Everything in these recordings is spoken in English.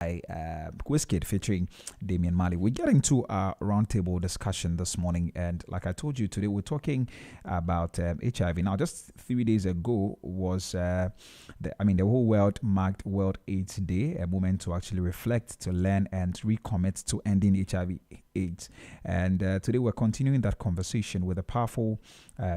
by Wizkid featuring Damian Marley. We're getting to our roundtable discussion this morning, and like I told you today, we're talking about HIV. Now, just 3 days ago was, the whole world marked World AIDS Day, a moment to actually reflect, to learn, and recommit to ending HIV/AIDS. And today we're continuing that conversation with a powerful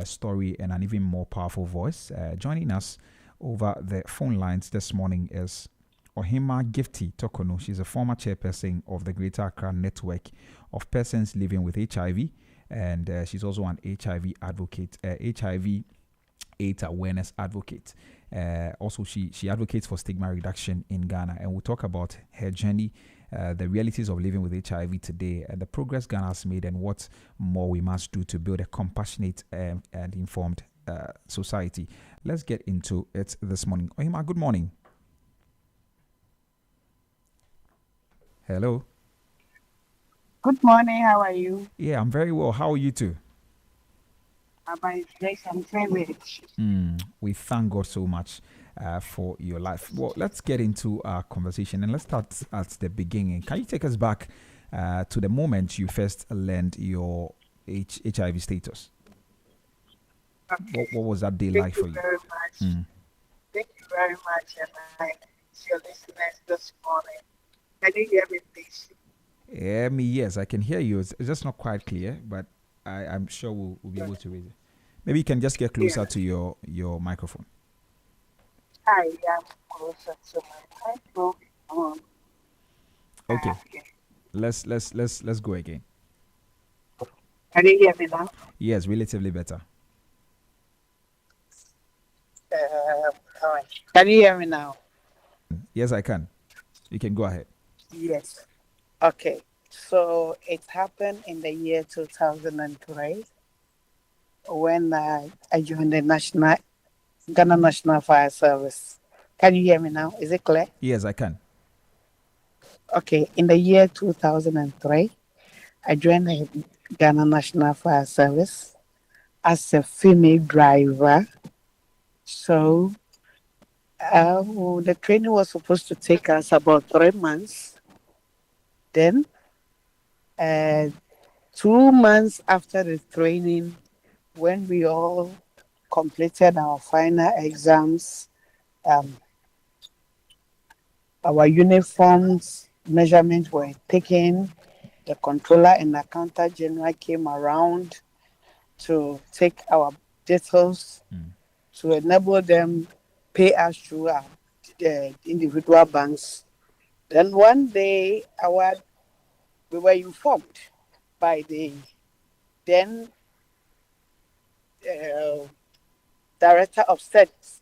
story and an even more powerful voice. Joining us over the phone lines this morning is Ohima Gifty Tokono. She's a former chairperson of the Greater Accra Network of Persons Living with HIV, and she's also an HIV advocate, HIV AIDS awareness advocate. Also, she advocates for stigma reduction in Ghana, and we'll talk about her journey, the realities of living with HIV today, and the progress Ghana has made, and what more we must do to build a compassionate and informed society. Let's get into it this morning. Ohima, good morning. Hello. Good morning. How are you? Yeah, I'm very well. How are you too? By grace, I'm very rich. We thank God so much for your life. Well, let's get into our conversation, and let's start at the beginning. Can you take us back to the moment you first learned your HIV status? Okay. What was that day like for you? Very much. Thank you very much, and I to your listeners this morning. Can you hear me, please? Yes, I can hear you. It's just not quite clear, but I'm sure we'll be able to raise it. Maybe you can just get closer to your microphone. I am closer to my microphone. Okay. Let's go again. Can you hear me now? Yes, relatively better. All right. Can you hear me now? Yes, I can. You can go ahead. Yes. Okay. So it happened in the year 2003 when I joined the Ghana National Fire Service. Can you hear me now? Is it clear? Yes, I can. Okay. In the year 2003, I joined the Ghana National Fire Service as a female driver. So the training was supposed to take us about 3 months. Then 2 months after the training, when we all completed our final exams, our uniforms measurements were taken. The controller and accountant general came around to take our details to enable them pay us through our individual banks. Then one day, we were informed by the then director of studies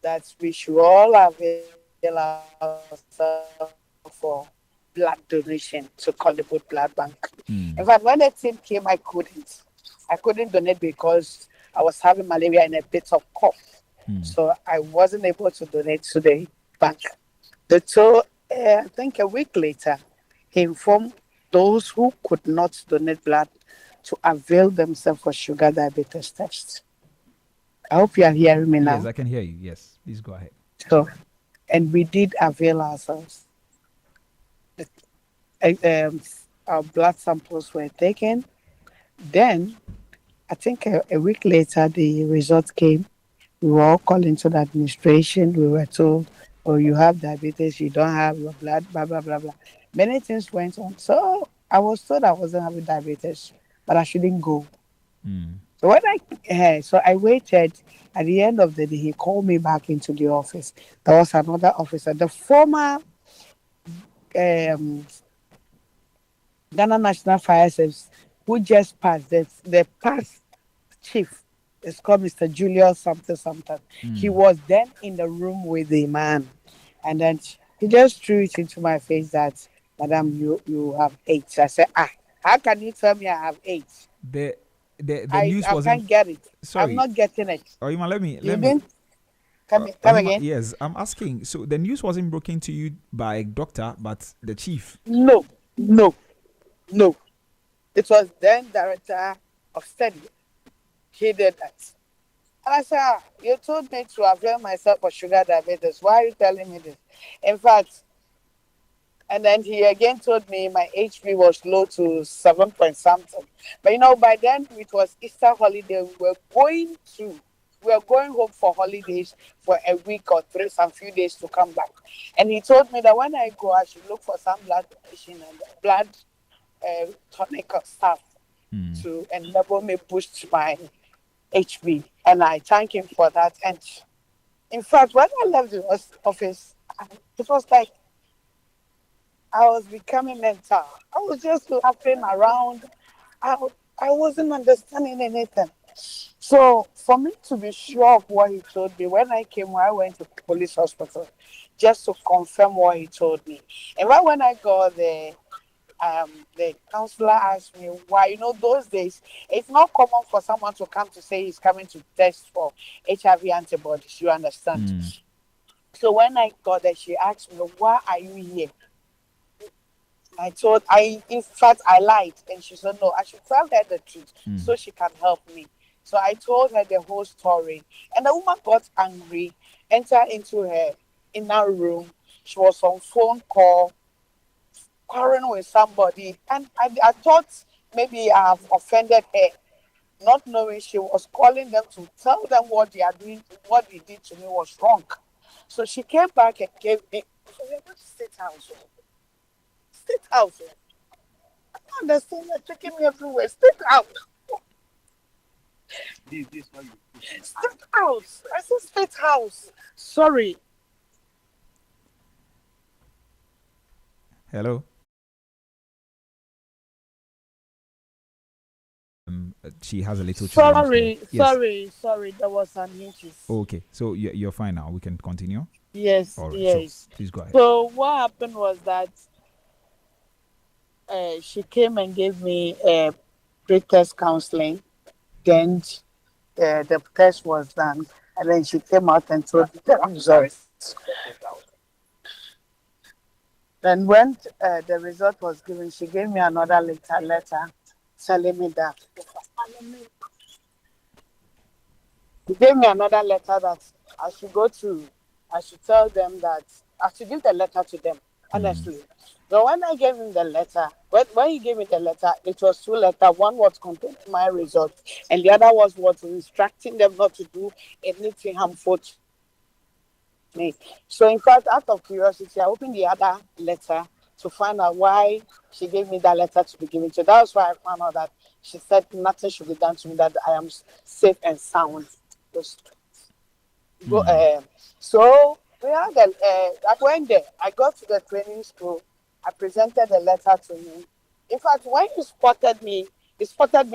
that we should all avail ourselves for blood donation to contribute blood bank. In fact, when the team came, I couldn't donate because I was having malaria and a bit of cough. So I wasn't able to donate to the bank. So I think a week later, he informed those who could not donate blood to avail themselves for sugar diabetes tests. I hope you are hearing me now. Yes, I can hear you. Yes, please go ahead. So, and we did avail ourselves. Our blood samples were taken. Then, I think a week later, the results came. We were all called into the administration. We were told, oh, you have diabetes, you don't have your blood, blah, blah, blah, blah. Many things went on. So I was told I wasn't having diabetes, but I shouldn't go. So so I waited. At the end of the day, he called me back into the office. There was another officer, the former Ghana National Fire Service, who just passed, the past chief. It's called Mr. Julius something. He was then in the room with the man. And then he just threw it into my face that, Madam, you have AIDS. I said, how can you tell me I have AIDS? The news wasn't... I can't get it. Sorry. I'm not getting it. Ohima, let me... Come Ohima, again? Yes, I'm asking. So the news wasn't broken to you by a doctor, but the chief? No. It was then director of study. He did that. And I said, you told me to avail myself for sugar diabetes. Why are you telling me this? In fact, And then he again told me my HB was low to 7 point something. But by then it was Easter holiday. We were going home for holidays for a week or some few days to come back. And he told me that when I go, I should look for some blood donation and blood tonic stuff to enable me boost my HB. And I thank him for that. And in fact, when I left the office, it was like I was becoming mental. I was just laughing around. I, I wasn't understanding anything. So for me to be sure of what he told me, when I went to police hospital just to confirm what he told me. And when I got there, the counselor asked me why. Those days it's not common for someone to come to say he's coming to test for HIV antibodies. You understand? So when I got there, she asked me, "Why are you here?" In fact, I lied, and she said, "No, I should tell her the truth so she can help me." So I told her the whole story, and the woman got angry, entered into her inner room. She was on phone call, quarreling with somebody, and I thought maybe I have offended her, not knowing she was calling them to tell them what they are doing, what they did to me was wrong. So she came back and gave me. So we're going to State House. State House. I don't understand. They're taking me everywhere. State House. This one. State House. I said State House. Sorry. Hello. She has a little challenge. Sorry. There was an hitches. Okay, so you're fine now. We can continue. Yes. All right, yes. So please go ahead. So what happened was that she came and gave me pre-test counseling. Then the test was done, and then she came out and told me the results. Then when the result was given, she gave me another letter telling me that. She gave me another letter that I should tell them that I should give the letter to them, honestly. So when I gave him the letter, when he gave me the letter, it was two letters. One was containing my results, and the other was instructing them not to do anything harmful to me. So in fact, out of curiosity, I opened the other letter to find out why she gave me that letter to be given to. That was why I found out that she said nothing should be done to me, that I am safe and sound. So we had I went there. I got to the training school. I presented the letter to him. In fact, when he spotted me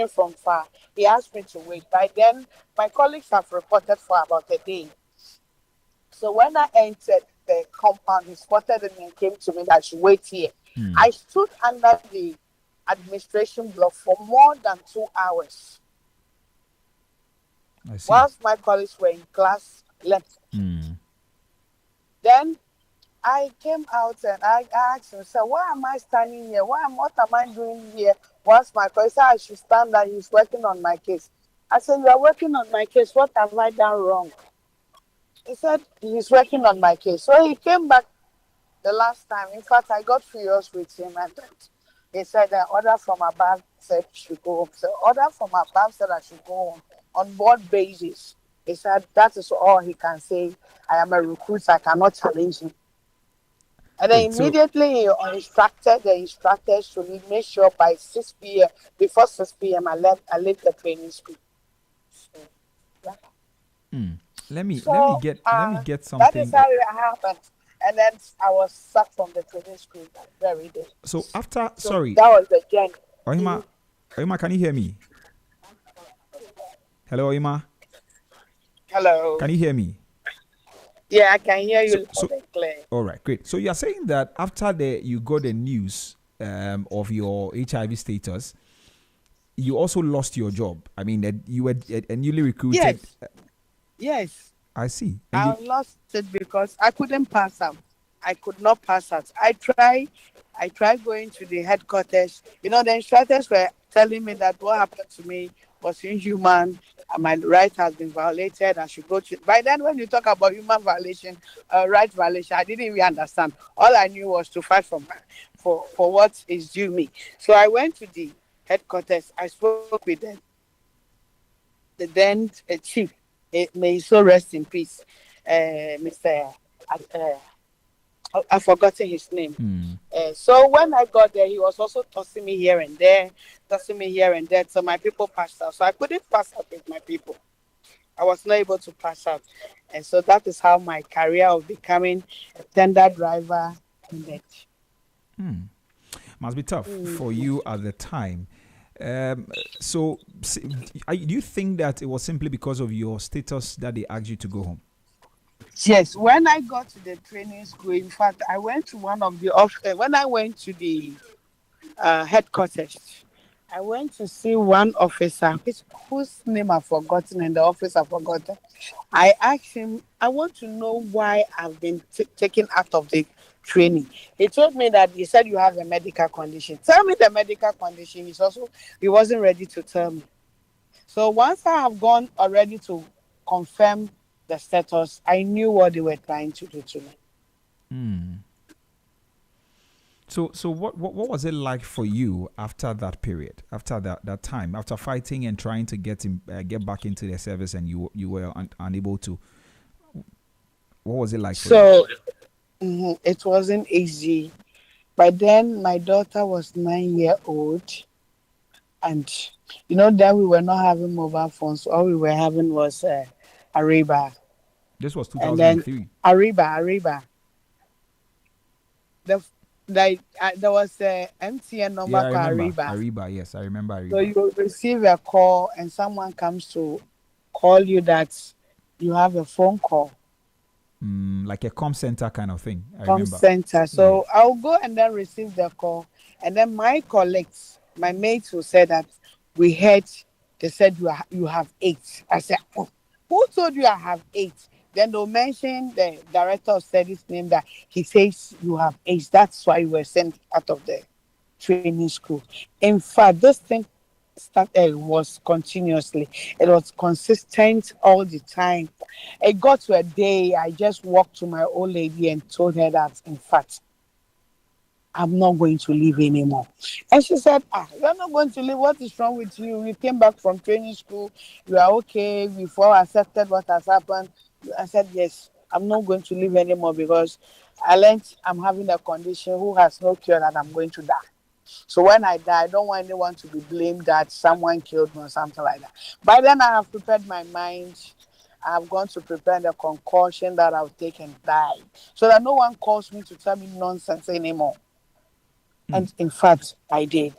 from far. He asked me to wait. By then, my colleagues have reported for about a day. So when I entered the compound, he spotted me and came to me that I should wait here. I stood under the administration block for more than 2 hours. Whilst my colleagues were in class, left. Then I came out and I asked him, "So why am I standing here? What am I doing here?" Whilst my colleague said I should stand there, he's working on my case. I said, "You are working on my case. What have I done wrong?" He said he's working on my case. So he came back the last time. In fact, I got furious with him, and he said the order from above said should go home. So order from above said I should go home on board basis. He said that is all he can say. I am a recruit. I cannot challenge him. And then immediately he instructed the instructors to make sure by 6 p.m. Before 6 p.m. I left the training school. So, yeah. Let me get something. That is how it happened. And then I was sacked from the training school that very day. So after, that was the journey. Oima, can you hear me? Hello, Oima. Hello. Can you hear me? Yeah, I can hear you clear. All right, great. So you are saying that after you got the news of your HIV status, you also lost your job. I mean, you were newly recruited. Yes. I see. I lost it because I couldn't pass out. I could not pass out. I tried going to the headquarters. The instructors were telling me that what happened to me was inhuman. My right has been violated. I should go to. By then, when you talk about human violation, right violation, I didn't really understand. All I knew was to fight for what is due me. So I went to the headquarters. I spoke with the then chief. May he so rest in peace, Mr. I've forgotten his name. So when I got there, he was also tossing me here and there, tossing me here and there. So my people passed out. So I couldn't pass out with my people. I was not able to pass out. And so that is how my career of becoming a tender driver ended. Must be tough for you at the time. So, do you think that it was simply because of your status that they asked you to go home? Yes, when I got to the training school, in fact, I went to one of the when I went to the headquarters, I went to see one officer whose name I've forgotten and the office I've forgotten. I asked him, I want to know why I've been taken out of the training. He told me that he said you have a medical condition. Tell me the medical condition. He wasn't ready to tell me. So once I have gone already to confirm the status, I knew what they were trying to do to me. So what was it like for you after that period, after that time, after fighting and trying to get back into the service, and you were unable to? What was it like for you? It wasn't easy. By then, my daughter was 9 years old, and then we were not having mobile phones. All we were having was Ariba. This was 2003. Ariba. There was a MTN number called Ariba. Ariba, yes, I remember Ariba. So you receive a call and someone comes to call you that you have a phone call. Like a comm center kind of thing. Center. So I'll go and then receive the call. And then my colleagues, my mates will say that we heard, they said you have 8. I said, who told you I have 8? Then they'll mention the director of studies name that he says you have 8. That's why you were sent out of the training school. In fact, this thing was continuously. It was consistent all the time. It got to a day I just walked to my old lady and told her that, in fact, I'm not going to leave anymore. And she said, you're not going to leave. What is wrong with you? You came back from training school. You are okay. We've all accepted what has happened. I said, yes, I'm not going to leave anymore because I learned I'm having a condition who has no cure and I'm going to die. So when I die, I don't want anyone to be blamed that someone killed me or something like that. By then, I have prepared my mind. I have gone to prepare the concoction that I'll take and die so that no one calls me to tell me nonsense anymore. And in fact, I did.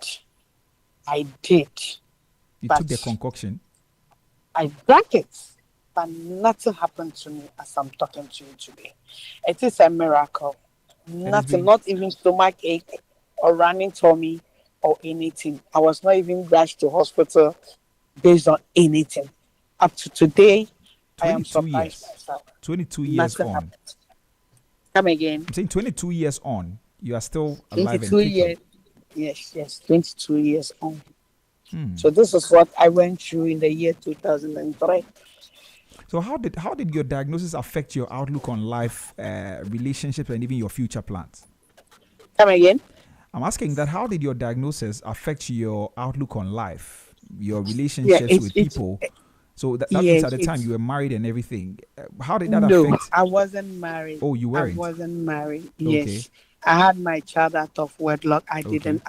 You took the concoction? I drank it, but nothing happened to me as I'm talking to you today. It is a miracle. Nothing, not even stomach ache or running tummy or anything. I was not even rushed to hospital based on anything. Up to today, I am surprised myself. 22 years on. Happened. Come again. I'm saying 22 years on. You are still alive 22 and years. Yes, 22 years on. So this is what I went through in the year 2003. So how did your diagnosis affect your outlook on life, relationships, and even your future plans? Come again? I'm asking that how did your diagnosis affect your outlook on life, your relationships with people? So that means at the time you were married and everything. How did that affect? No, I wasn't married. Oh, you weren't? I wasn't married. Okay. Yes. I had my child out of wedlock. I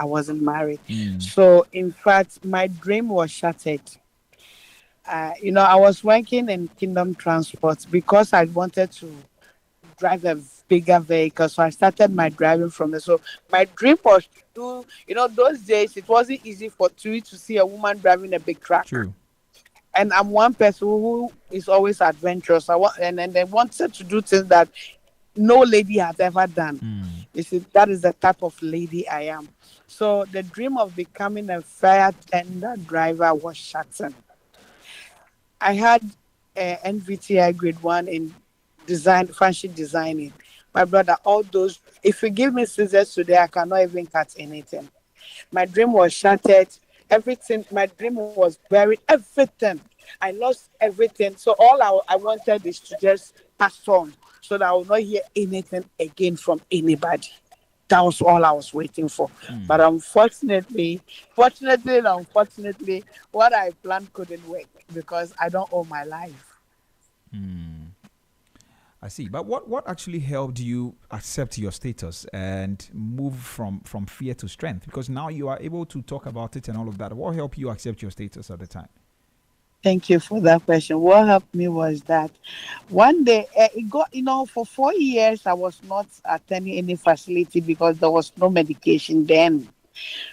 wasn't married. So, in fact, my dream was shattered. I was working in Kingdom Transport because I wanted to drive a bigger vehicle. So I started my driving from there. So my dream was to do, those days, it wasn't easy to see a woman driving a big truck. True. And I'm one person who is always adventurous. And they wanted to do things that no lady has ever done. You see, that is the type of lady I am. So the dream of becoming a fire tender driver was shattered. I had NVTI grade 1 in fashion designing. My brother, all those, if you give me scissors today, I cannot even cut anything. My dream was shattered. everything. My dream was buried. Everything. I lost everything. So all I wanted is to just pass on, so that I will not hear anything again from anybody. That was all I was waiting for. But and unfortunately, what I planned couldn't work because I don't own my life. I see. But what actually helped you accept your status and move from fear to strength? Because now you are able to talk about it and all of that. What helped you accept your status at the time? Thank you for that question. What helped me was that one day, it got, for 4 years, I was not attending any facility because there was no medication then.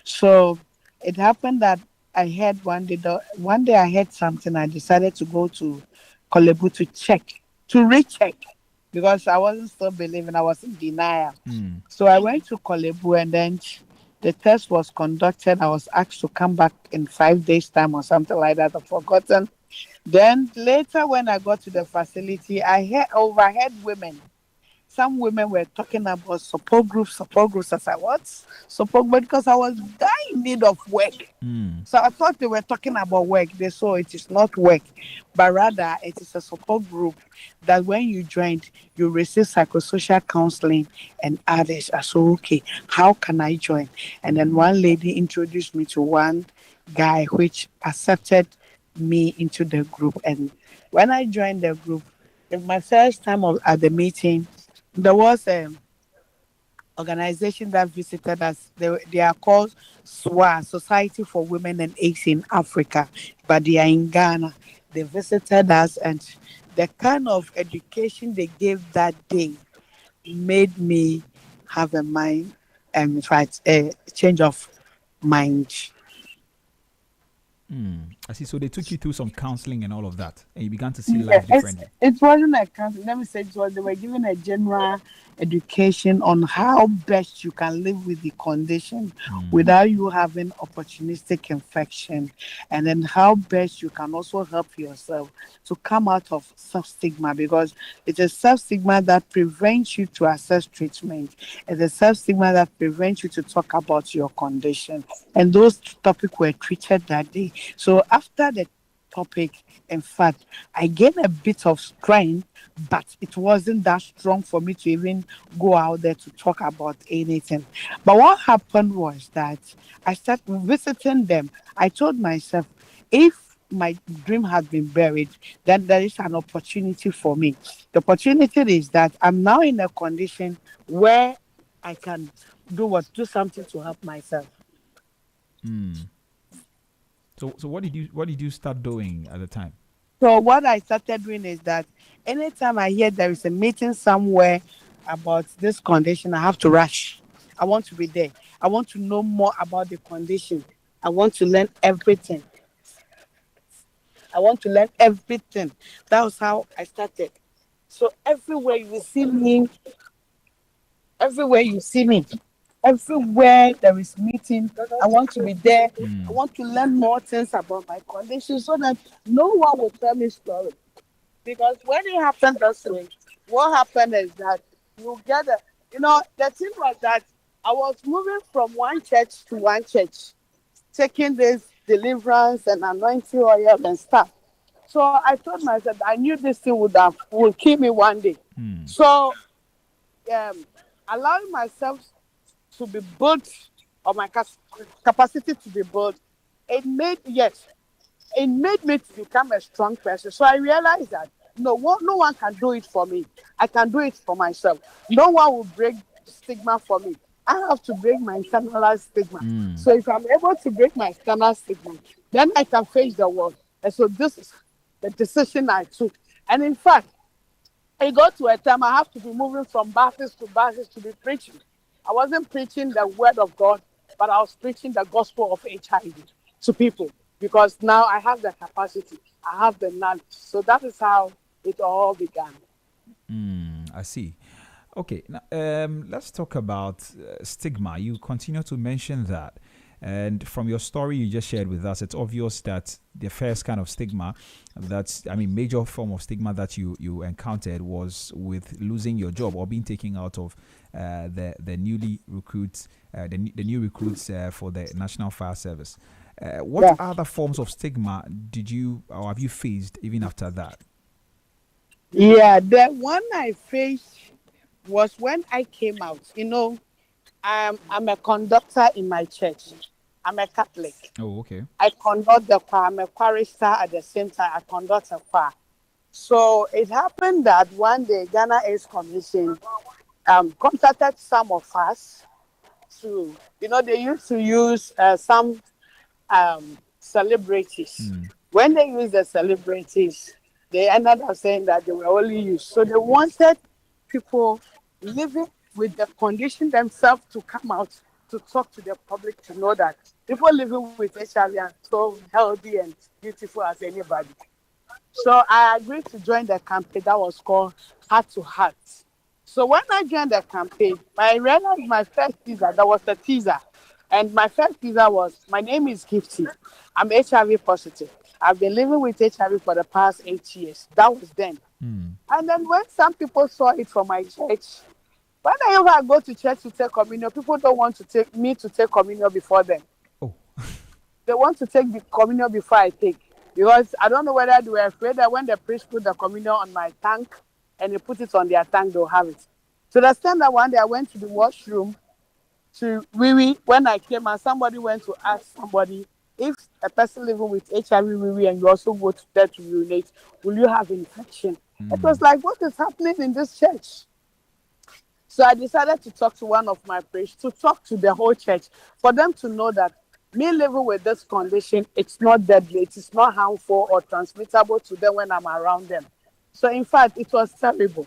So it happened that I had one day I had something. I decided to go to Kolebu to check, to recheck, because I wasn't still believing. I was in denial. Mm. So I went to Kolebu, and then the test was conducted. I was asked to come back in 5 days' time or something like that. I've forgotten. Then later, when I got to the facility, overheard women. Some women were talking about support groups. I said, what? Support group? Because I was dying in need of work. Mm. So I thought they were talking about work. They saw it is not work, but rather it is a support group that when you joined, you receive psychosocial counseling and others. I said, okay, how can I join? And then one lady introduced me to one guy which accepted me into the group. And when I joined the group, my first time at the meeting, there was a organization that visited us. They are called SWA, Society for Women and AIDS in Africa, but they are in Ghana. They visited us, and the kind of education they gave that day made me have a mind, and in fact, a change of mind. Mm. I see. So they took you through some counseling and all of that, and you began to see life Yes, differently. it wasn't a counseling. Let me say it was. They were giving a general education on how best you can live with the condition Mm. without you having opportunistic infection, and then how best you can also help yourself to come out of self stigma, because it's a self stigma that prevents you to access treatment. It's a self stigma that prevents you to talk about your condition, and those topics were treated that day. So after the topic, in fact, I gained a bit of strength, but it wasn't that strong for me to even go out there to talk about anything. But what happened was that I started visiting them. I told myself, if my dream has been buried, then there is an opportunity for me. The opportunity is that I'm now in a condition where I can do something to help myself. Mm. So what did you start doing at the time? So what I started doing is that anytime I hear there is a meeting somewhere about this condition, I have to rush. I want to be there. I want to know more about the condition. I want to learn everything. I want to learn everything. That was how I started. So everywhere you see me, everywhere there is meeting, I want to be there. I Mm. want to learn more things about my condition so that no one will tell me story. Because when it happened this way, what happened is that you get the thing was that I was moving from one church to one church, taking this deliverance and anointing oil and stuff. So I told myself I knew this thing would kill me one day. Mm. So um, allowing myself to be built, or my capacity to be built, it made me to become a strong person. So I realized that no one can do it for me. I can do it for myself. No one will break stigma for me. I have to break my internal stigma. Mm. So if I'm able to break my external stigma, then I can face the world. And so this is the decision I took. And in fact, it got to a time I have to be moving from Baptist to be preaching. I wasn't preaching the word of God, but I was preaching the gospel of HIV to people, because now I have the capacity, I have the knowledge. So that is how it all began. Mm. I see. Okay, now, let's talk about stigma. You continue to mention that. And from your story you just shared with us, it's obvious that the first kind of stigma, major form of stigma that you encountered was with losing your job or being taken out of the newly recruits, the new recruits for the National Fire Service. What Yeah. other forms of stigma did you or have you faced even after that? Yeah, the one I faced was when I came out. I'm a conductor in my church. I'm a Catholic. Oh, okay. I conduct the choir. I'm a chorister at the same time. I conduct a choir. So it happened that one day Ghana Aids Commission contacted some of us to, they used to use some celebrities. When they use the celebrities, they ended up saying that they were only used. So they wanted people living with the condition themselves to come out to talk to the public to know that people living with HIV are so healthy and beautiful as anybody. So I agreed to join the campaign that was called Heart to Heart. So when I joined the campaign, I realized my first teaser, that was a teaser. And my first teaser was, my name is Gifty. I'm HIV positive. I've been living with HIV for the past 8 years. That was then. And then when some people saw it from my church, whenever I go to church to take communion, people don't want to take me to take communion before them. Oh. They want to take the communion before I take. Because I don't know whether they were afraid that when the priest put the communion on my tank and they put it on their tank, they'll have it. So the stand that one day I went to the washroom to wee when I came, and somebody went to ask somebody, if a person living with HIV wee and you also go to there to urinate, will you have infection? It was like, what is happening in this church? So I decided to talk to one of my priests, to talk to the whole church, for them to know that me living with this condition, it's not deadly, it is not harmful or transmittable to them when I'm around them. So in fact, it was terrible.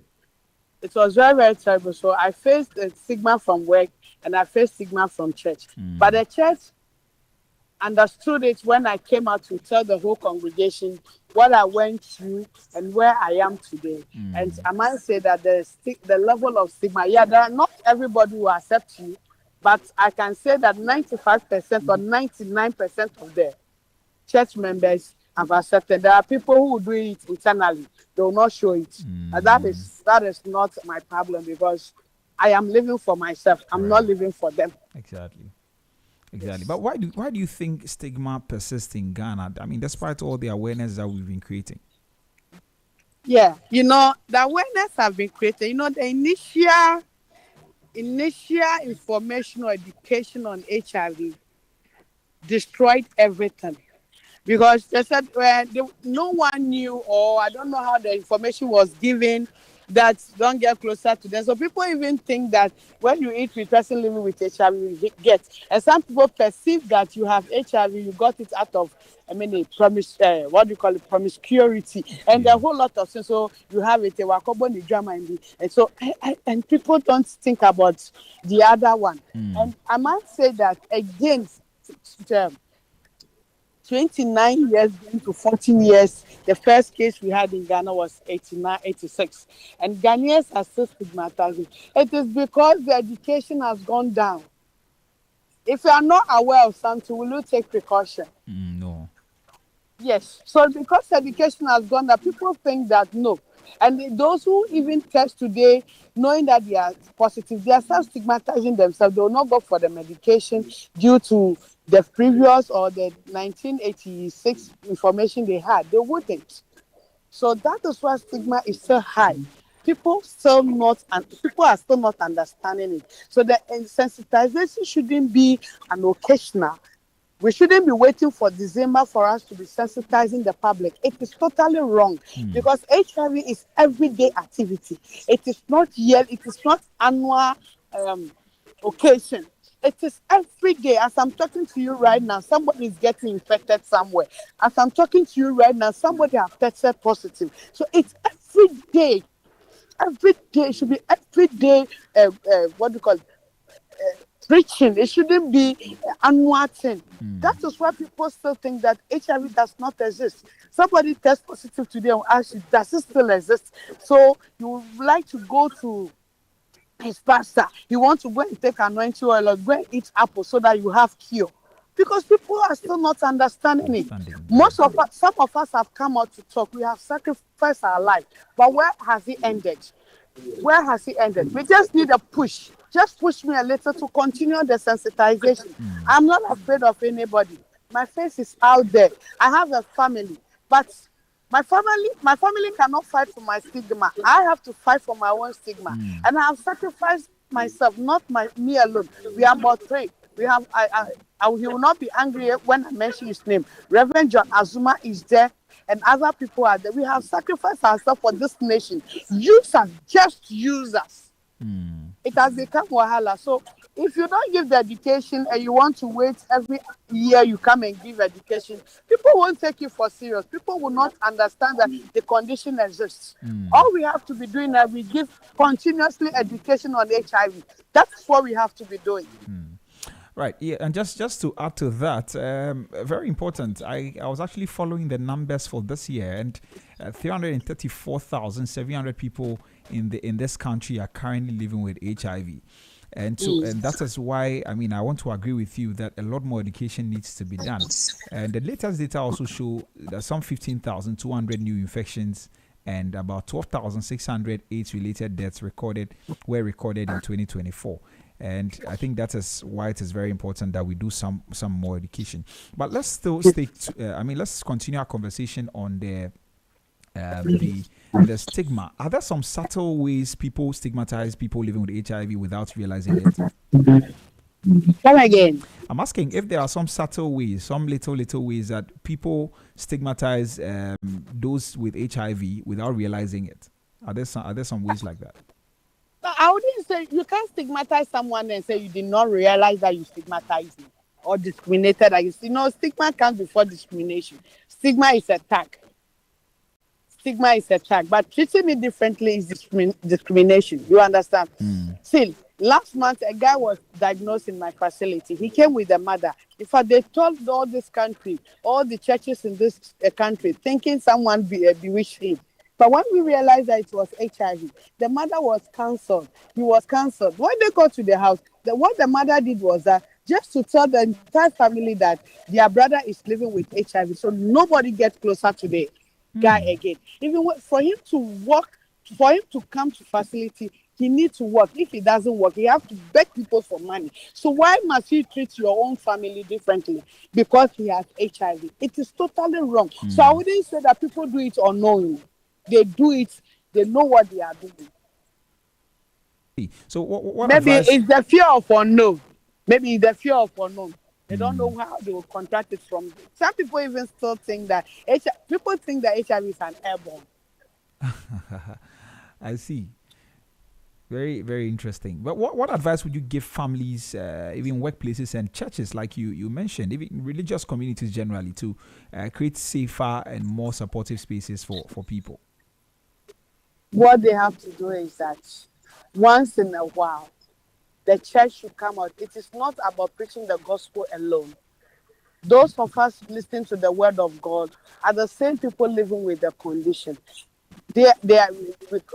It was very, very terrible. So I faced the stigma from work and I faced stigma from church. But the church understood it when I came out to tell the whole congregation what I went through and where I am today. And I might say that the level of stigma, there are not everybody will accept you, but I can say that 95% or 99% of the church members have accepted. There are people who will do it internally. They will not show it. And that is not my problem, because I am living for myself. I'm not living for them. Exactly. But why do you think stigma persists in Ghana? I mean, despite all the awareness that we've been creating. Yeah, the awareness have been created. The initial information or education on HIV destroyed everything, because they said no one knew, or I don't know how the information was given, that don't get closer to them. So people even think that when you eat with person living with HIV, you get. And some people perceive that you have HIV, you got it out of, a promiscuity, and a whole lot of things. So you have it, drama, and so and people don't think about the other one. And I might say that again, 29 years into 14 years, the first case we had in Ghana was 86. And Ghanaians are still stigmatizing. It is because the education has gone down. If you are not aware of something, will you take precaution? No. Yes. So because education has gone down, people think that no. And those who even test today, knowing that they are positive, they are self-stigmatizing themselves. They will not go for the medication due to the previous or the 1986 information they had. They wouldn't. So that is why stigma is so high. People are still not understanding it. So the sensitization shouldn't be an occasional. We shouldn't be waiting for December for us to be sensitizing the public. It is totally wrong, because HIV is everyday activity. It is not year. It is not annual occasion. It is every day. As I'm talking to you right now, somebody is getting infected somewhere. As I'm talking to you right now, somebody has tested positive. So it's every day. Every day. It should be every day. What do you call it? Preaching. It shouldn't be annual thing. That is why people still think that HIV does not exist. Somebody tests positive today and asks you, does it still exist? So you would like to go to his pastor. You want to go and take anointing oil or go and eat apple so that you have cure. Because people are still not understanding it. Some of us have come out to talk. We have sacrificed our life. But where has it ended? Where has it ended? We just need a push. Just push me a little to continue the sensitization. I'm not afraid of anybody. My face is out there. I have a family, but my family cannot fight for my stigma. I have to fight for my own stigma, and I have sacrificed myself, not me alone. We are about three. We have he will not be angry when I mention his name. Reverend John Azuma is there, and other people are there. We have sacrificed ourselves for this nation. Use us, just use us. It has become wahala. So if you don't give the education and you want to wait every year you come and give education, people won't take you for serious. People will not understand that the condition exists. All we have to be doing is we give continuously education on HIV. That's what we have to be doing. Right, yeah, and just to add to that, very important. I was actually following the numbers for this year, and 334,700 people in this country are currently living with HIV, and that is why I want to agree with you that a lot more education needs to be done. And the latest data also show that some 15,200 new infections and about 12,600 AIDS-related deaths were recorded in 2024. And I think that is why it is very important that we do some more education. But let's still stick to, let's continue our conversation on the stigma. Are there some subtle ways people stigmatize people living with HIV without realizing it? Come again. I'm asking if there are some subtle ways, some little ways that people stigmatize those with HIV without realizing it. Are there some ways like that? I wouldn't say you can't stigmatize someone and say you did not realize that you stigmatized him or discriminated against. Stigma comes before discrimination. Stigma is a tag. But treating me differently is discrimination. You understand? See, last month a guy was diagnosed in my facility. He came with a mother. In fact, they told all this country, all the churches in this country, thinking someone bewitched him. But when we realized that it was HIV, the mother was cancelled. He was cancelled. When they got to the house, what the mother did was that just to tell the entire family that their brother is living with HIV, so nobody gets closer to the guy again. Even for him to work, for him to come to facility, he needs to work. If he doesn't work, he has to beg people for money. So why must you treat your own family differently because he has HIV? It is totally wrong. So I wouldn't say that people do it unknowingly. They do it. They know what they are doing. So what maybe advice? It's the fear of unknown. Maybe it's the fear of unknown. They don't know how they will contract it from. Some people even still think that people think that HIV is an airborne. I see. Very, very interesting. But what advice would you give families, even workplaces and churches, like you mentioned, even religious communities generally, to create safer and more supportive spaces for people? What they have to do is that once in a while, the church should come out. It is not about preaching the gospel alone. Those of us listening to the word of God are the same people living with the condition. They are,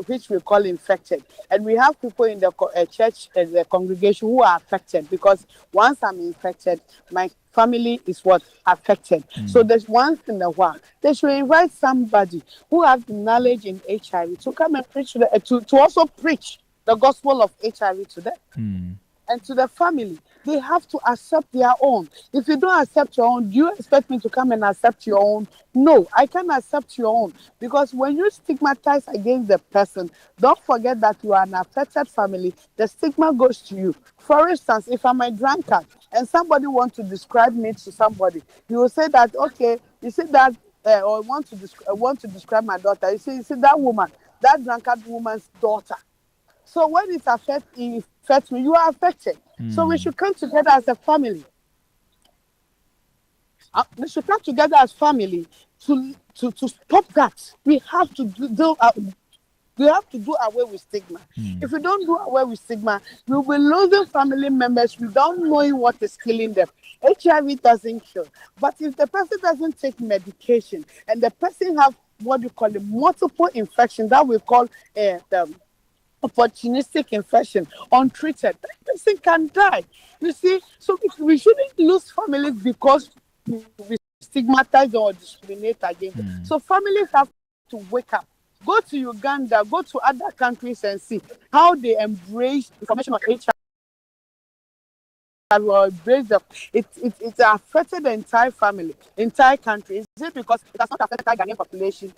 which we call infected. And we have people in the church, the congregation, who are affected, because once I'm infected, my family is what? Affected. So there's once in a while, they should invite somebody who has knowledge in HIV to come and preach, to also preach the gospel of HIV to them. And to the family, they have to accept their own. If you don't accept your own, do you expect me to come and accept your own? No, I can't accept your own. Because when you stigmatize against the person, don't forget that you are an affected family. The stigma goes to you. For instance, if I'm a drunkard and somebody wants to describe me to somebody, you will say that, okay, you see that, or want to describe my daughter. You see that woman, that drunkard woman's daughter. So when it affects me, you are affected. So we should come together as a family. We should come together as family to stop that. We have to do away with stigma. If we don't do away with stigma, we will lose the family members without knowing what is killing them. HIV doesn't kill. But if the person doesn't take medication and the person have what you call a multiple infection, that we call the opportunistic infection, untreated, that person can die. You see, so we shouldn't lose families because we stigmatize or discriminate against them. So families have to wake up. Go to Uganda, go to other countries and see how they embrace information on HIV or it affected the entire family, entire country? Is it because it has not affected the Ghanaian population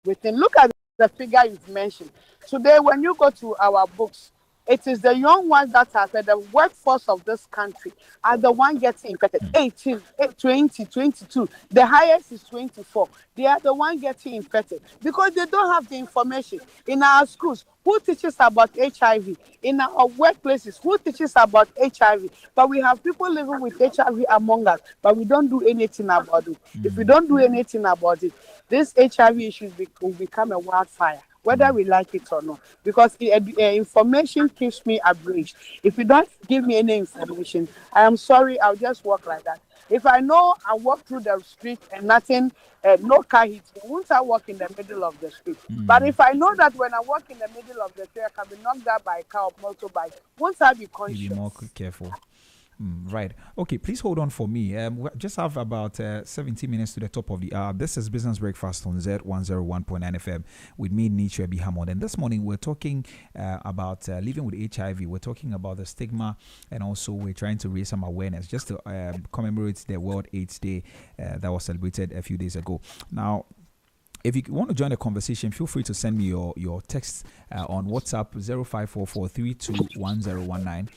within? Look at the figure you've mentioned. Today, when you go to our books, it is the young ones that are the workforce of this country are the one getting infected. 18, 20, 22. The highest is 24. They are the one getting infected because they don't have the information. In our schools, who teaches about HIV? In our workplaces, who teaches about HIV? But we have people living with HIV among us, but we don't do anything about it. If we don't do anything about it, this HIV issue will become a wildfire, whether we like it or not. Because information keeps me abridged. If you don't give me any information, I am sorry, I'll just walk like that. If I know I walk through the street and nothing, no car hits me, won't I walk in the middle of the street? But if I know that when I walk in the middle of the street, I can be knocked out by a car or motorbike, won't I be conscious? Be more careful. Right. Okay, please hold on for me. We just have about 17 minutes to the top of the hour. This is Business Breakfast on Z101.9 FM with me, Nietzsche Bihamod. And this morning we're talking about living with HIV. We're talking about the stigma, and also we're trying to raise some awareness just to commemorate the World AIDS Day that was celebrated a few days ago. Now, if you want to join the conversation, feel free to send me your text on WhatsApp 0544321019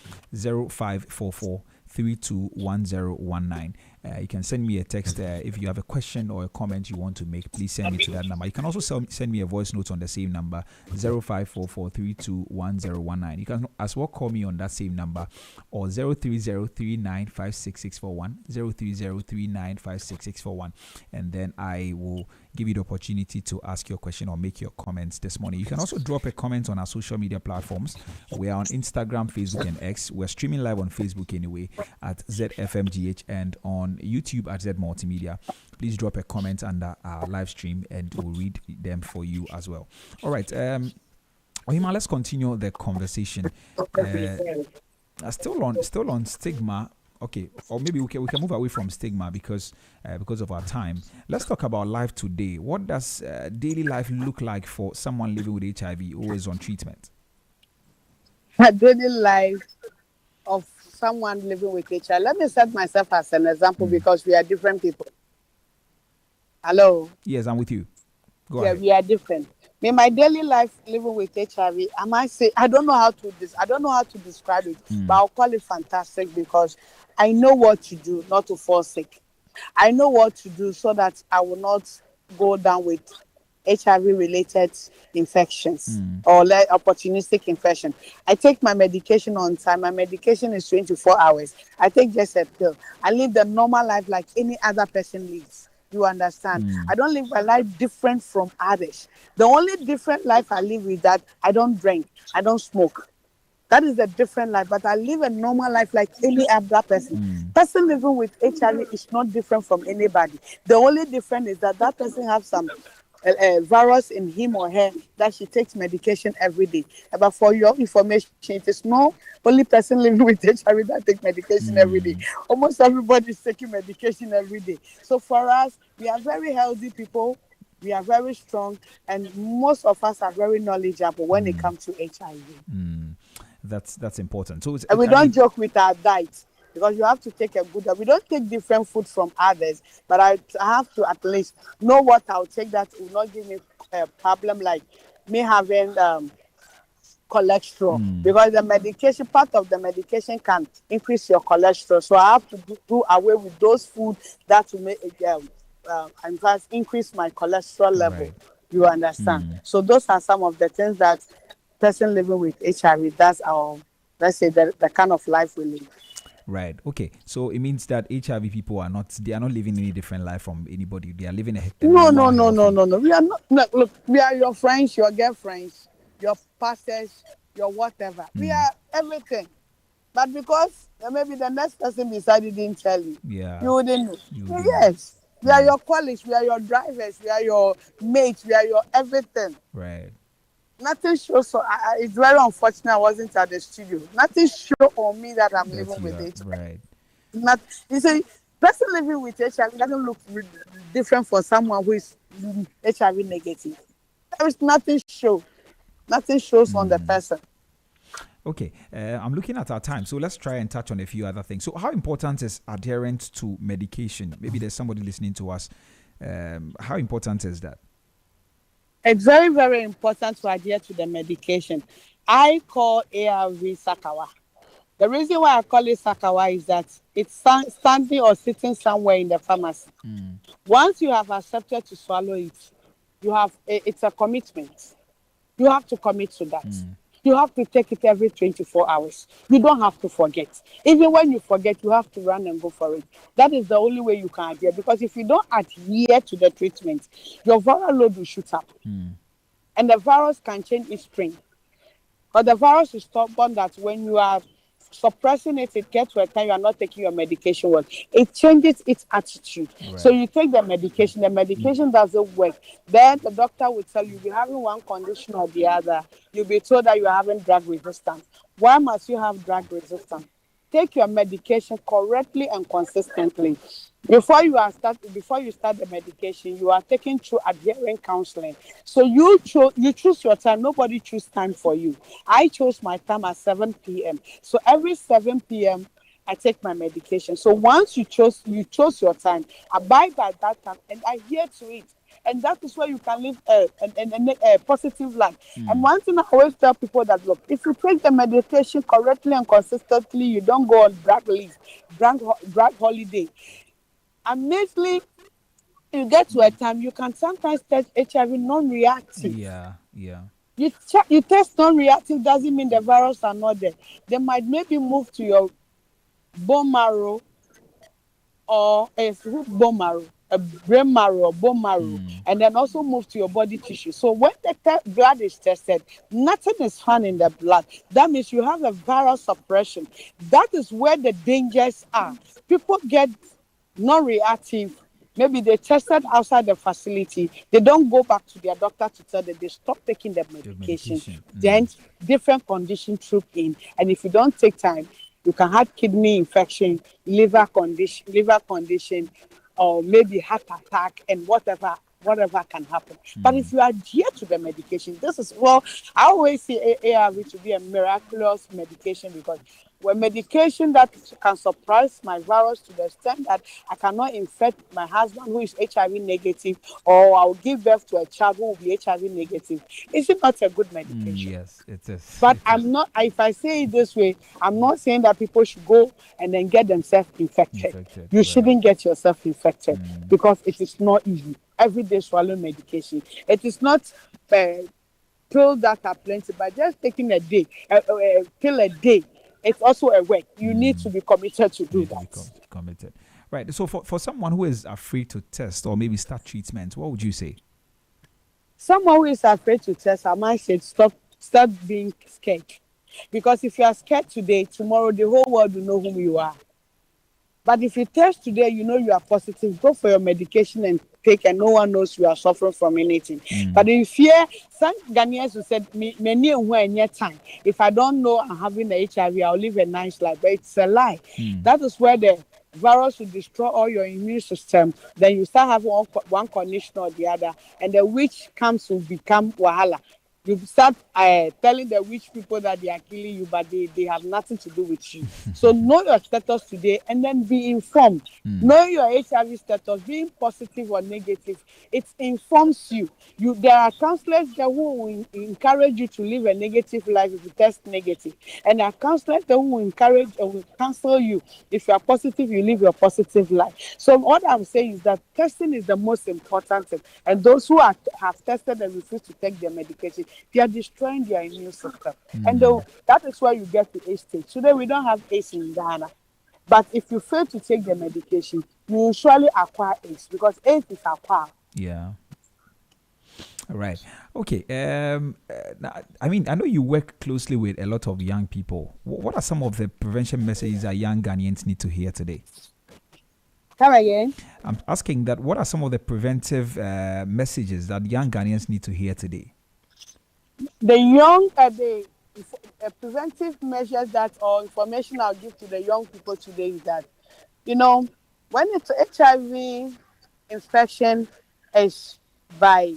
0544321019. You can send me a text if you have a question or a comment you want to make. Please send me to that number. You can also send me a voice note on the same number 0544321019. You can as well call me on that same number or 0303956641 0303956641, and then I will give you the opportunity to ask your question or make your comments this morning. You can also drop a comment on our social media platforms. We are on Instagram, Facebook, and X. We're streaming live on Facebook anyway at ZFMGH and on YouTube at Z Multimedia. Please drop a comment under our live stream and we'll read them for you as well. All right. Ohima, let's continue the conversation. Still on stigma. Okay, or maybe we can move away from stigma because of our time. Let's talk about life today. What does daily life look like for someone living with HIV who is on treatment? A daily life of someone living with HIV. Let me set myself as an example because we are different people. Hello? Yes, I'm with you. Go ahead. We are different. In my daily life living with HIV, I might say I don't know how to describe it, but I'll call it fantastic because I know what to do not to fall sick. I know what to do so that I will not go down with HIV-related infections or opportunistic infection. I take my medication on time. My medication is 24 hours. I take just a pill. I live the normal life like any other person lives. You understand? I don't live a life different from others. The only different life I live is that I don't drink. I don't smoke. That is a different life, but I live a normal life like any other person. Person living with HIV is not different from anybody. The only difference is that person has some virus in him or her that she takes medication every day. But for your information, it is not only person living with HIV that takes medication every day. Almost everybody is taking medication every day. So for us, we are very healthy people. We are very strong, and most of us are very knowledgeable when it comes to HIV. That's important. So and we don't joke with our diet because you have to take a good. We don't take different food from others, but I have to at least know what I'll take that will not give me a problem like me having cholesterol because the medication, part of the medication can increase your cholesterol. So I have to do away with those foods that will make in fact increase my cholesterol level. Right. You understand? So those are some of the things that person living with HIV, that's our, let's say, the kind of life we live. Right. Okay. So it means that HIV people are not living any different life from anybody. They are living a no. We are not. No, look, we are your friends, your girlfriends, your pastors, your whatever. We are everything. But because maybe the next person beside you didn't tell you, you wouldn't know. Yes. We are your colleagues, we are your drivers, we are your mates, we are your everything. Right. Nothing shows. So it's very unfortunate I wasn't at the studio. Nothing shows on me that I'm living with HIV. Right. Not. You see, person living with HIV doesn't look different for someone who is HIV negative. There is nothing shows. Nothing shows on the person. Okay, I'm looking at our time, so let's try and touch on a few other things. So, how important is adherence to medication? Maybe there's somebody listening to us. How important is that? It's very, very important to adhere to the medication. I call ARV Sakawa. The reason why I call it Sakawa is that it's standing or sitting somewhere in the pharmacy. Once you have accepted to swallow it, it's a commitment. You have to commit to that. You have to take it every 24 hours. You don't have to forget. Even when you forget, you have to run and go for it. That is the only way you can adhere. Because if you don't adhere to the treatment, your viral load will shoot up. And the virus can change its strain. But the virus is stubborn that when you are suppressing it, it gets to a time you are not taking your medication well. It changes its attitude. Right. So you take the medication doesn't work. Then the doctor will tell you you're having one condition or the other. You'll be told that you're having drug resistance. Why must you have drug resistance? Take your medication correctly and consistently. Before you start the medication, you are taking through adherence counseling. So you choose your time. Nobody choose time for you. I chose my time at 7 p.m. So every 7 p.m. I take my medication. So once you chose your time, abide by that time and adhere to it. And that is where you can live a positive life. And one thing I always tell people that, look, if you take the medication correctly and consistently, you don't go on drug leave, drug holiday. Amazingly, you get to a time you can sometimes test HIV non-reactive. Yeah. You test non-reactive doesn't mean the virus are not there. They might maybe move to your bone marrow or a brain marrow or bone marrow, and then also move to your body tissue. So when the blood is tested, nothing is found in the blood. That means you have a viral suppression. That is where the dangers are. People get non-reactive. Maybe they tested outside the facility. They don't go back to their doctor to tell them they stop taking the medication. Then different conditions troop in. And if you don't take time, you can have kidney infection, liver condition, or maybe heart attack, and whatever can happen. But if you adhere to the medication, I always see ARV to be a miraculous medication, because when medication that can suppress my virus to the extent that I cannot infect my husband who is HIV negative, or I'll give birth to a child who will be HIV negative, is it not a good medication? Yes, it is. But if I say it this way, I'm not saying that people should go and then get themselves infected. You shouldn't get yourself infected, because it is not easy. Everyday swallow medication. It is not pills that are plenty, but just taking a pill a day. It's also a work. You need to be committed to do that. Committed. Right. So for someone who is afraid to test or maybe start treatment, what would you say? Someone who is afraid to test, I might say stop being scared. Because if you are scared today, tomorrow the whole world will know who you are. But if you test today, you know you are positive, go for your medication and take, and no one knows you are suffering from anything. But in fear, some Ghanaians who said, time. If I don't know I'm having the HIV, I'll live a nice life. But it's a lie. That is where the virus will destroy all your immune system. Then you start having one condition or the other, and the witch comes to become wahala. You start telling the rich people that they are killing you, but they have nothing to do with you. So know your status today and then be informed. Know your HIV status, being positive or negative, it informs you. There are counselors there who will encourage you to live a negative life if you test negative. And there are counselors there who will encourage or will counsel you. If you are positive, you live your positive life. So what I'm saying is that testing is the most important thing. And those who have tested and refuse to take their medication, they are destroying their immune system. And that is where you get to AIDS stage. Today, we don't have AIDS in Ghana. But if you fail to take the medication, you will surely acquire AIDS, because AIDS is acquired. Yeah. All right. Okay. I know you work closely with a lot of young people. What are some of the prevention messages that young Ghanaians need to hear today? Come again? I'm asking that what are some of the preventive messages that young Ghanaians need to hear today? The preventive measures or information I'll give to the young people today is that, when it's HIV infection is by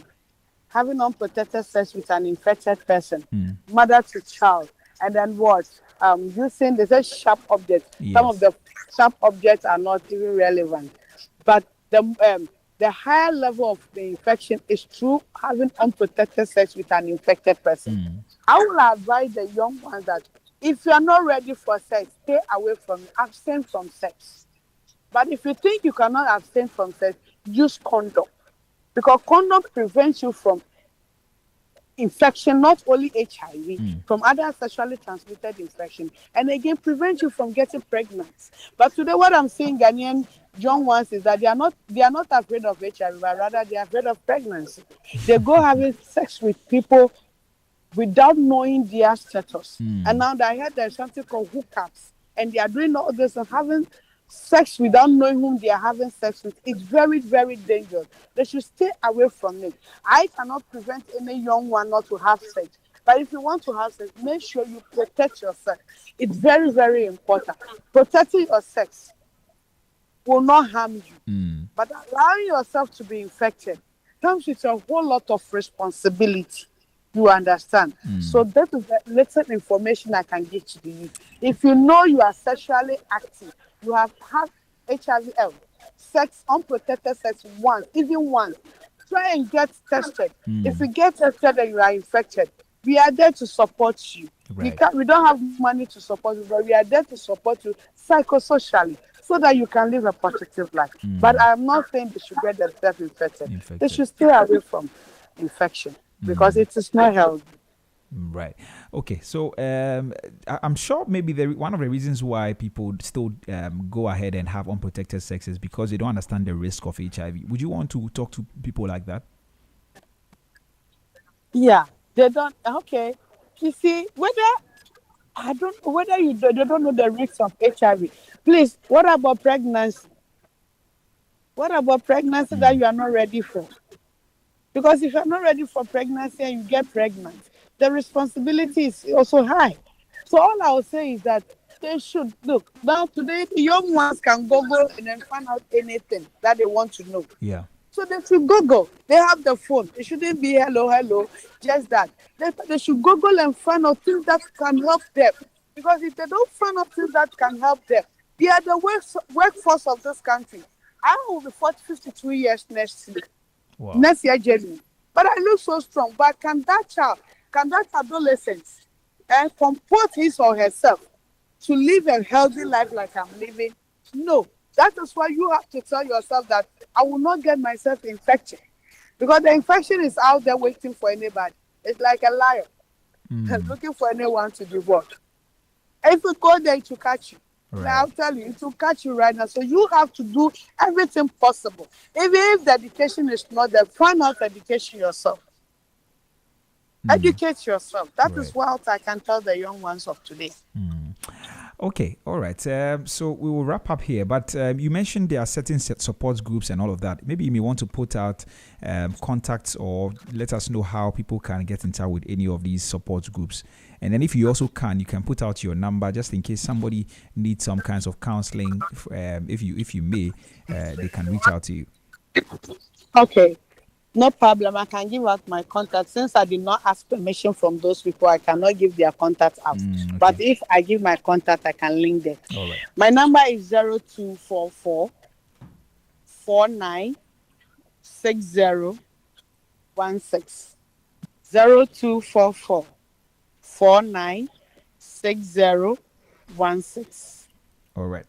having unprotected sex with an infected person, mother to child, And then what? Using they say sharp objects. Some of Yes. the sharp objects are not even relevant. But the higher level of the infection is through having unprotected sex with an infected person. I will advise the young ones that if you are not ready for sex, stay away from abstain from sex. But if you think you cannot abstain from sex, use condom. Because condom prevents you from infection, not only HIV, from other sexually transmitted infection, and again prevent you from getting pregnant. But today, what I'm seeing Ghanaian young ones is that they are not afraid of HIV, but rather they are afraid of pregnancy. They go having sex with people without knowing their status. And now that I heard there's something called hookups, and they are doing all this and having sex without knowing whom they are having sex with. It's very, very dangerous. They should stay away from it. I cannot prevent any young one not to have sex. But if you want to have sex, make sure you protect yourself. It's very, very important. Protecting your sex will not harm you. But allowing yourself to be infected comes with a whole lot of responsibility. You understand? So that is the little information I can give to the youth. If you know you are sexually active, you have had HIV, sex, unprotected sex once, even once, try and get tested. If you get tested and you are infected, we are there to support you. Right. We don't have money to support you, but we are there to support you psychosocially so that you can live a positive life. But I'm not saying they should get themselves infected. They should stay away from infection because it is not healthy. Right. Okay. So I'm sure maybe one of the reasons why people still go ahead and have unprotected sex is because they don't understand the risk of HIV. Would you want to talk to people like that? Yeah, they don't. Okay, you see I don't know whether they don't know the risks of HIV. Please, what about pregnancy? What about pregnancy that you are not ready for? Because if you're not ready for pregnancy and you get pregnant, the responsibility is also high. So all I will say is that they should look. Now today, the young ones can Google and then find out anything that they want to know. Yeah. So they should Google. They have the phone. It shouldn't be hello, just that. They should Google and find out things that can help them. Because if they don't find out things that can help them, they are the workforce of this country. I will be 52 years next year. Wow. Next year, January. But I look so strong. But can that adolescent comport his or herself to live a healthy life like I'm living? No. That is why you have to tell yourself that I will not get myself infected. Because the infection is out there waiting for anybody. It's like a lion looking for anyone to devour. If you go there, it will catch you. Right. I'll tell you, it will catch you right now. So you have to do everything possible. Even if the education is not there, find out education yourself. Educate yourself. That is what I can tell the young ones of today. Okay, all right. So we will wrap up here. But you mentioned there are certain support groups and all of that. Maybe you may want to put out contacts or let us know how people can get in touch with any of these support groups. And then if you also can, you can put out your number just in case somebody needs some kinds of counseling. If you may, they can reach out to you. Okay. No problem. I can give out my contact. Since I did not ask permission from those people, I cannot give their contact out. Okay. But if I give my contact, I can link them. All right. My number is 0244 49 6016. 0244 49 6016. All right.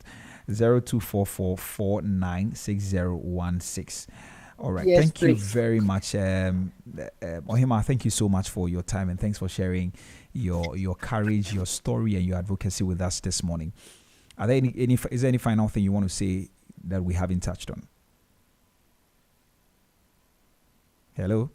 0244 49 6016. All right. Yes, thank please. you very much. Ohima, thank you so much for your time and thanks for sharing your courage, your story, and your advocacy with us this morning. Are there is there any final thing you want to say that we haven't touched on? Hello?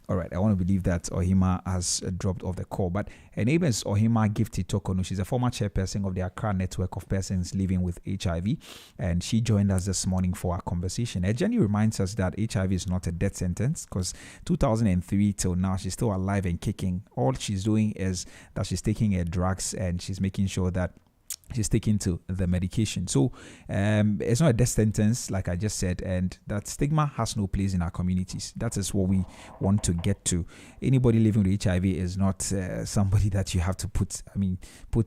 All right, I want to believe that Ohima has dropped off the call. But her name is Ohima Gifty Tokonu. She's a former chairperson of the Accra Network of Persons Living with HIV. And she joined us this morning for our conversation. Her journey reminds us that HIV is not a death sentence because 2003 till now, she's still alive and kicking. All she's doing is that she's taking her drugs and she's making sure that she's taking to the medication. So it's not a death sentence, like I just said, and that stigma has no place in our communities. That is what we want to get to. Anybody living with HIV is not somebody that you have to put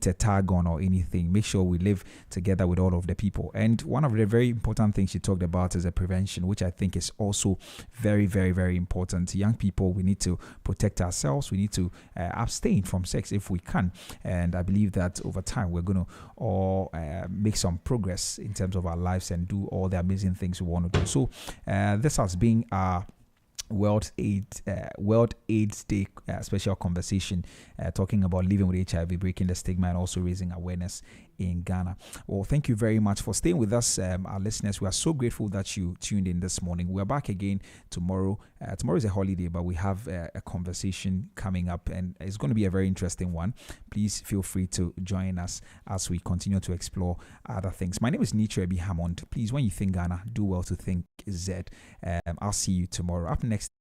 a tag on or anything. Make sure we live together with all of the people. And one of the very important things she talked about is a prevention, which I think is also very, very, very important. Young people, we need to protect ourselves. We need to abstain from sex if we can. And I believe that over time we're going to or make some progress in terms of our lives and do all the amazing things we want to do. So this has been our World AIDS Day special conversation talking about living with HIV, breaking the stigma, and also raising awareness in Ghana. Well, thank you very much for staying with us, our listeners. We are so grateful that you tuned in this morning. We are back again tomorrow. Tomorrow is a holiday, but we have a conversation coming up, and it's going to be a very interesting one. Please feel free to join us as we continue to explore other things. My name is Nitra B. Hammond. Please, when you think Ghana, do well to think Z. I'll see you tomorrow. Up next